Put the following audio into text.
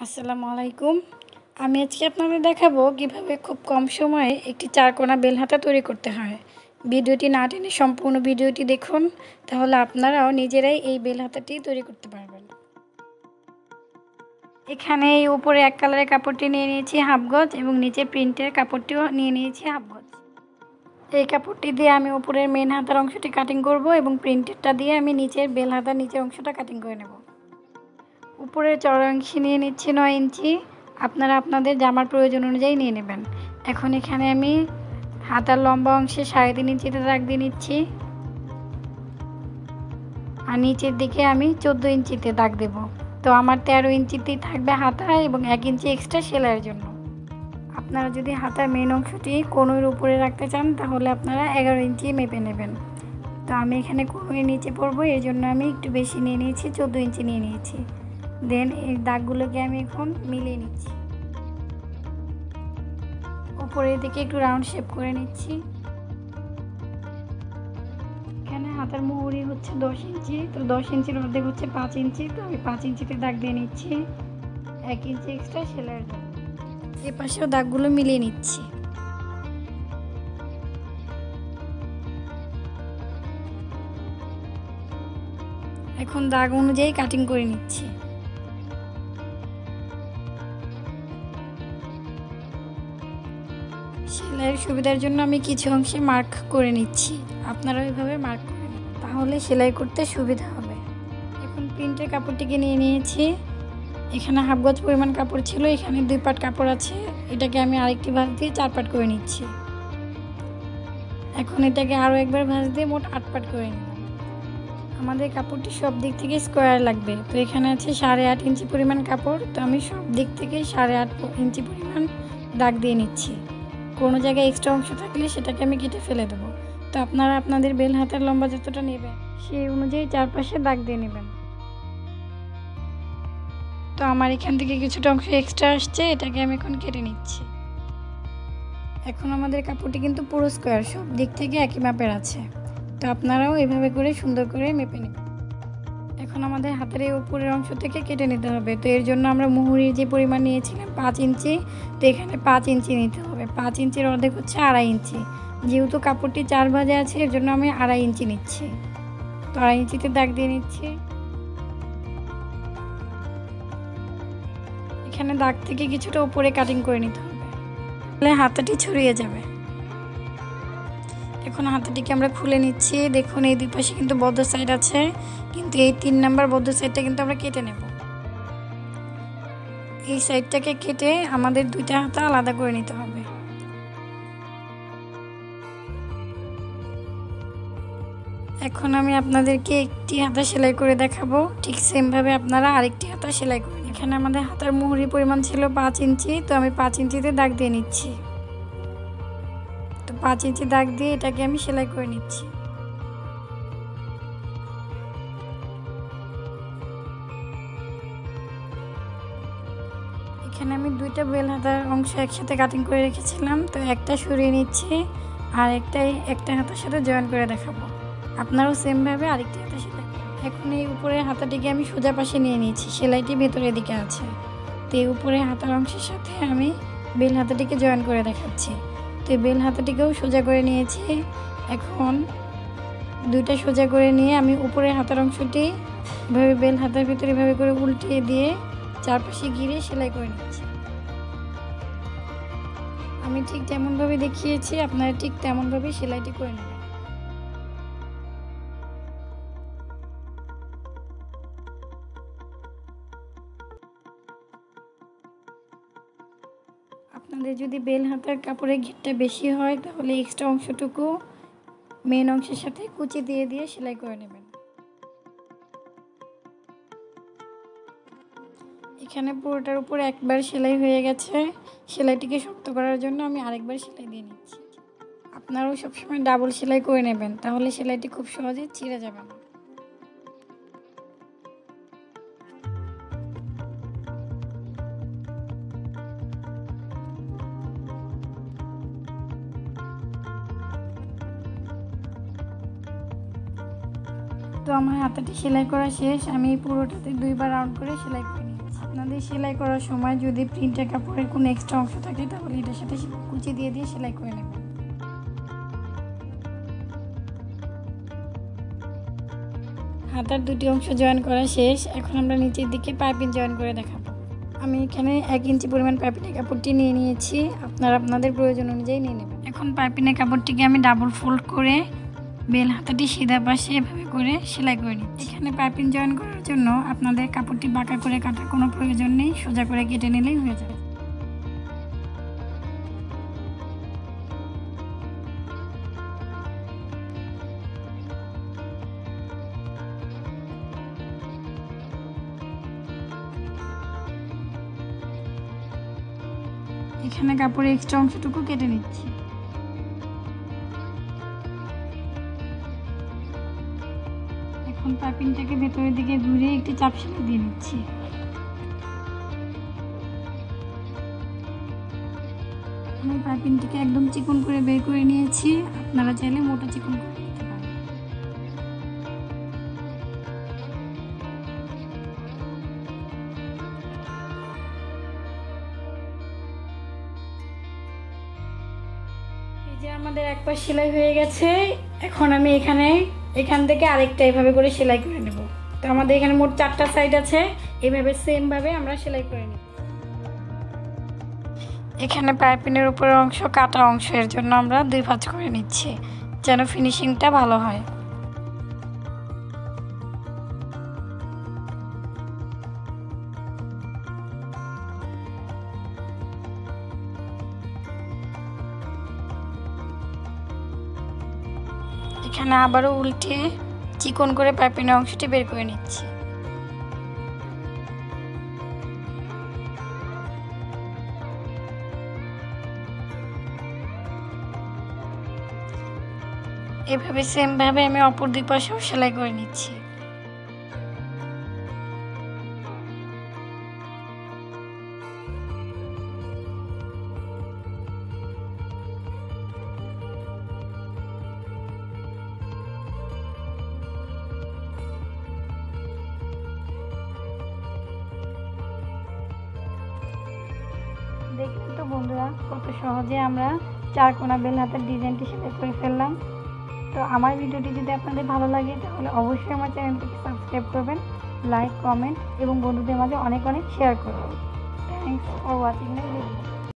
আসসালামু আলাইকুম। আমি আজকে আপনাদের দেখাবো কিভাবে খুব কম সময়ে একটি চারকোনা বেল হাতা তৈরি করতে হয়। ভিডিওটি না টেনে সম্পূর্ণ ভিডিওটি দেখুন, তাহলে আপনারাও নিজেরাই এই বেল হাতাটি তৈরি করতে পারবেন। এখানে এই উপরে এক কালারের কাপড়টি নিয়ে নিয়েছি হাফ গজ এবং নিচে প্রিন্টের কাপড়টিও নিয়ে নিয়েছি হাফ গজ। এই কাপড়টি দিয়ে আমি উপরের মেন হাতার অংশটি কাটিং করব এবং প্রিন্টেরটা দিয়ে আমি নিচের বেল হাতার নিচের অংশটা কাটিং করে নেব। উপরের চওড়া অংশ নিয়ে নিচ্ছি 9 ইঞ্চি। আপনারা আপনাদের জামার প্রয়োজন অনুযায়ী নিয়ে নেবেন। এখন এখানে আমি হাতার লম্বা অংশে 3.5 ইঞ্চিতে দাগ দিয়ে নিচ্ছি, আর নিচের দিকে আমি 14 ইঞ্চিতে দাগ দেব। তো আমার 13 ইঞ্চিতেই থাকবে হাতা এবং 1 ইঞ্চি এক্সট্রা সেলাইয়ের জন্য। আপনারা যদি হাতার মেন অংশটি কোণের উপরে রাখতে চান তাহলে আপনারা 11 ইঞ্চি মেপে নেবেন। তো আমি এখানে কোণের নিচে পড়ব, এর জন্য আমি একটু বেশি নিয়ে নিয়েছি, 14 ইঞ্চি নিয়ে নিয়েছি। দেন এই দাগগুলোকে আমি এখন মিলিয়ে নিচ্ছি। উপরের দিকে একটু রাউন্ড শেপ করে নিচ্ছি। এখানে হাতার মুহুরি হচ্ছে 10 ইঞ্চি, তো 10 ইঞ্চির অর্ধেক হচ্ছে 5 ইঞ্চি। তো আমি 5 ইঞ্চিতে দাগ দিয়ে নিচ্ছি 1 ইঞ্চি এক্সট্রা সেলাইয়ের জন্য। এই পাশেও দাগগুলো মিলিয়ে নিচ্ছি। এখন দাগ অনুযায়ী কাটিং করে নিচ্ছি। সেলাইয়ের সুবিধার জন্য আমি কিছু অংশে মার্ক করে নিচ্ছি। আপনারা ওইভাবে মার্ক করে নেবেন, তাহলে সেলাই করতে সুবিধা হবে। এখন প্রিন্টের কাপড়টিকে নিয়ে নিয়েছি। এখানে হাফ গজ পরিমাণ কাপড় ছিল, এখানে 2 পাট কাপড় আছে। এটাকে আমি আরেকটি ভাঁজ দিয়ে 4 পাট করে নিচ্ছি। এখন এটাকে আরও একবার ভাঁজ দিয়ে মোট 8 পাট করে নিলাম। আমাদের কাপড়টি সব দিক থেকে স্কোয়ার লাগবে। তো এখানে আছে 8.5 ইঞ্চি পরিমাণ কাপড়। তো আমি সব দিক থেকে 8.5 ইঞ্চি পরিমাণ দাগ দিয়ে নিচ্ছি। কোনো জায়গায় এক্সট্রা অংশ থাকলে সেটাকে আমি কেটে ফেলে দেবো। তো আপনারা আপনাদের বেল হাতার লম্বা যতটা নেবেন সেই অনুযায়ী চারপাশে দাগ দিয়ে নেবেন। তো আমার এখান থেকে কিছুটা অংশ এক্সট্রা আসছে, এটাকে আমি এখন কেটে নিচ্ছি। এখন আমাদের কাপড়টি কিন্তু পুরো স্কোয়ার, সব দিক থেকে একই মাপের আছে। তো আপনারাও এভাবে করে সুন্দর করে মেপে নেবেন। এখন আমাদের হাতের এই উপরের অংশ থেকে কেটে নিতে হবে। তো এর জন্য আমরা মুহুরির যে পরিমাণ নিয়েছিলাম 5 ইঞ্চি, তো এখানে 5 ইঞ্চি নিতে হবে। 5 ইঞ্চির অর্ধেক হচ্ছে 2.5 ইঞ্চি। যেহেতু কাপড়টি 4 ভাঁজে আছে এর জন্য আমি 2.5 ইঞ্চি নিচ্ছি। তো 2.5 ইঞ্চিতে দাগ দিয়ে নিচ্ছি। এখানে দাগ থেকে কিছুটা উপরে কাটিং করে নিতে হবে, তাহলে হাতাটি ছড়িয়ে যাবে। এখন হাতাটিকে আমরা খুলে নিচ্ছি। দেখুন এই দুই পাশে কিন্তু বদ্ধ সাইড আছে, কিন্তু এই 3 নাম্বার বদ্ধ সাইডটা কিন্তু আমরা কেটে নেব। এই সাইডটাকে কেটে আমাদের 2টা হাতা আলাদা করে নিতে হবে। এখন আমি আপনাদেরকে একটি হাতা সেলাই করে দেখাবো, ঠিক সেমভাবে আপনারা আরেকটি হাতা সেলাই করুন। এখানে আমাদের হাতার মুহুরি পরিমাণ ছিল 5 ইঞ্চি, তো আমি 5 ইঞ্চিতে দাগ দিয়ে নিচ্ছি। তো 5 ইঞ্চি দাগ দিয়ে এটাকে আমি সেলাই করে নিচ্ছি। এখানে আমি 2টা বেল হাতার অংশ একসাথে কাটিং করে রেখেছিলাম, তো একটা সরিয়ে নিচ্ছি আর একটা হাতার সাথে জয়েন করে দেখাবো। আপনারাও সেমভাবে আরেকটি হাতা সেলাই। এখন এই উপরের হাতাটিকে আমি সোজা পাশে নিয়ে নিয়েছি, সেলাইটি ভেতরের দিকে আছে। তো এই উপরে হাতার অংশের সাথে আমি বেল হাতাটিকে জয়েন করে দেখাচ্ছি। তো এই বেল হাতাটিকেও সোজা করে নিয়েছি। এখন 2টা সোজা করে নিয়ে আমি উপরের হাতার অংশটি এভাবে বেল হাতার ভিতরে এভাবে করে উল্টিয়ে দিয়ে চারপাশে ঘিরে সেলাই করে নিচ্ছি। আমি ঠিক যেমনভাবে দেখিয়েছি আপনারা ঠিক তেমনভাবে সেলাইটি করে নেবেন। আপনাদের যদি বেল হাতার কাপড়ের ঘেরটা বেশি হয় তাহলে এক্সট্রা অংশটুকু মেন অংশের সাথে কুচি দিয়ে দিয়ে সেলাই করে নেবেন। এখানে পুরোটার উপর একবার সেলাই হয়ে গেছে। সেলাইটিকে শক্ত করার জন্য আমি আরেকবার সেলাই দিয়ে নিচ্ছি। আপনারাও সবসময় ডাবল সেলাই করে নেবেন, তাহলে সেলাইটি খুব সহজে ছিঁড়ে যাবে না। তো আমার হাতাটি সেলাই করা শেষ। আমি পুরোটাতে 2বার রাউন্ড করে সেলাই করে নিয়েছি। আপনাদের সেলাই করার সময় যদি প্রিন্টের কাপড়ের কোনো এক্সট্রা অংশ থাকে তাহলে এটার সাথে কুচি দিয়ে সেলাই করে নেবেন। হাতার দুটি অংশ জয়েন করা শেষ। এখন আমরা নিচের দিকে পাইপিং জয়েন করে দেখাবো। আমি এখানে 1 ইঞ্চি পরিমাণ পাইপিনের কাপড়টি নিয়ে নিয়েছি, আপনারা আপনাদের প্রয়োজন অনুযায়ী নিয়ে নেবেন। এখন পাইপিনের কাপড়টিকে আমি ডাবল ফোল্ড করে বেল হাতাটি সিধা পাশে এভাবে করে সেলাই করে নিচ্ছি। এখানে পাইপিং জয়েন করার জন্য আপনাদের কাপড়টি বাঁকা করে কাটার কোনো প্রয়োজন নেই, সোজা করে কেটে নিলেই হয়ে যাবে। এখানে কাপড়ের এক্সট্রা অংশটুকু কেটে নিচ্ছি। এখন পাইপিংটাকে ভেতরের দিকে ঘুরিয়ে একটি চাপ সেলাই দিয়ে নিচ্ছি। আমি পাইপিংটিকে একদম চিকন করে বের করে নিয়েছি, আপনারা চাইলে মোটা চিকন করে নিতে পারেন। এই যে আমাদের এক পাশ সেলাই হয়ে গেছে। এখন আমি এখান থেকে আরেকটা এভাবে করে সেলাই করে নেব। তো আমাদের এখানে মোট 4টা সাইড আছে, এইভাবে সেমভাবে আমরা সেলাই করে নিব। এখানে পাইপিনের উপরের অংশ কাটা অংশ, এর জন্য আমরা 2 ভাঁজ করে নিচ্ছি যেন ফিনিশিংটা ভালো হয়। এখানে আবারও উল্টে চিকন করে পাইপিনের অংশটি বের করে নিচ্ছি। এভাবে সেমভাবে আমি অপর 2 পাশেও সেলাই করে নিচ্ছি। দেখলেন তো বন্ধুরা, কত সহজে আমরা 4 কোনা বেল হাতের ডিজাইনটি সেলাই করে ফেললাম। তো আমার ভিডিওটি যদি আপনাদের ভালো লাগে তাহলে অবশ্যই আমার চ্যানেলটিকে সাবস্ক্রাইব করবেন, লাইক, কমেন্ট এবং বন্ধুদের মাঝে অনেক শেয়ার করবেন। Thanks for watching my video.